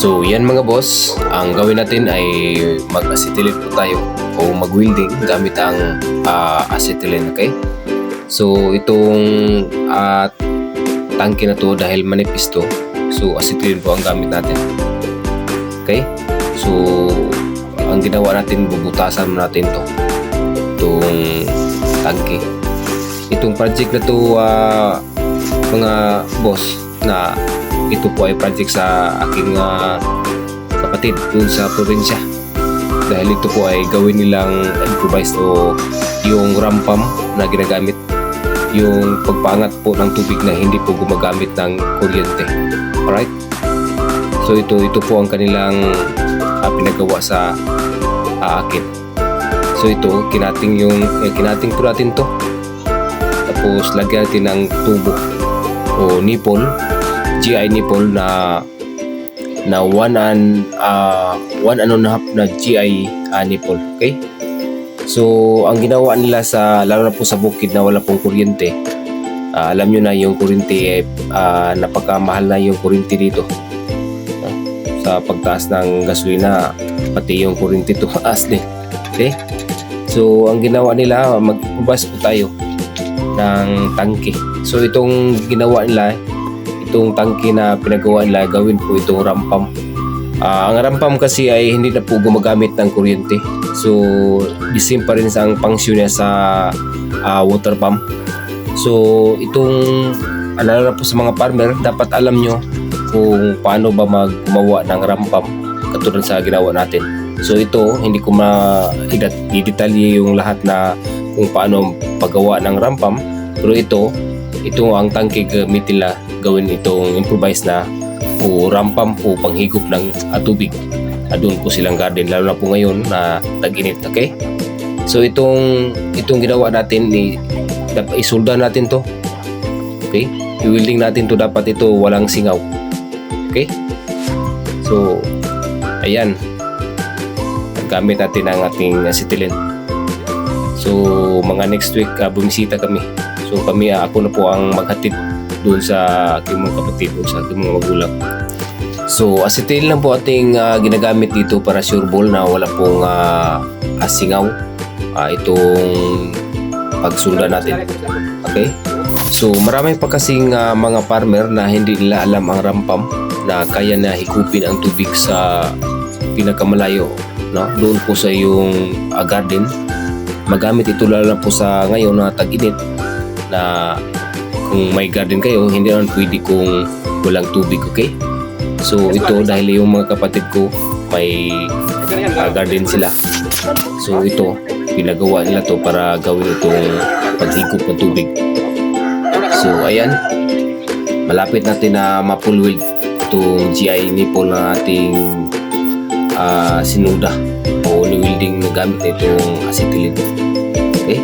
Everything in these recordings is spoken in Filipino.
So yan mga boss, ang gawin natin ay mag-acetylene po tayo o mag-welding gamit ang acetylene, okay? So itong tangke na to dahil manipis to, so acetylene po ang gamit natin. Okay? So ang ginawa natin, bubutasan natin to, itong tangke. Itong project na to mga boss, na ito po ay project sa aking kapatid dun sa probinsya, dahil ito po ay gawin nilang improvised o yung rampam na ginagamit, yung pagpangat po ng tubig na hindi po gumagamit ng kuryente. Alright, so ito po ang kanilang pinagawa sa akin. So ito kinating po natin to, tapos lagyan natin ng tubo o nipple, GI nipple na 1 and a half na GI nipple. Okay, so ang ginawa nila lalo na po sa bukid na wala pong kuryente, alam nyo na yung kuryente napakamahal na yung kuryente dito, sa pagtaas ng gasolina, pati yung kuryente tumaas din. Okay, so ang ginawa nila, magbubas po tayo ng tangke. So itong ginawa nila, itong tangke na pinagawa nila, gawin po itong rampam. Ang rampam kasi ay hindi na po gumagamit ng kuryente, so the same pa rin ang function niya sa water pump. So itong lalo na po sa mga farmer, dapat alam nyo kung paano ba gumawa ng rampam katulad sa ginawa natin. So ito, hindi ko i-detalye yung lahat na kung paano paggawa ng rampam, pero ito ang tangke gamitin nila, gawin itong improvised na o rampam po panghigop ng tubig. Doon po silang garden, lalo na po ngayon na tag-init. Okay, so itong ginawa natin, dapat isolda natin to. Okay, i-welding natin to, dapat ito walang singaw. Okay, so ayan, gamit natin ang ating acetylene. So mga next week bumisita kami. So kami, ako na po ang maghatid doon sa aking mga kapatid, doon sa aking mga magulang. So acetylene lang po ating ginagamit dito para sure ball na wala pong singaw itong pagsunda natin. Okay, so marami pa kasing mga farmer na hindi nila alam ang rampam na kaya na higupin ang tubig sa pinakamalayo, no? Doon po sa yung garden. Magamit ito lalo na po sa ngayon na tag-init, na kung may garden kayo, hindi naman pwede kung walang tubig. Okay, so ito dahil yung mga kapatid ko may garden sila, so ito pinagawa nila to para gawin itong paghigop ng tubig. So ayan, malapit natin na ma-full weld itong GI nipple na ating sinuda o ni-welding na gamit itong acetylene. Okay,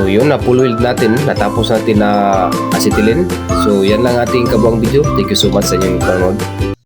So yun, na-full weld natin, natapos natin na acetylene. So yan lang ating kabuang video. Thank you so much sa inyong panonood.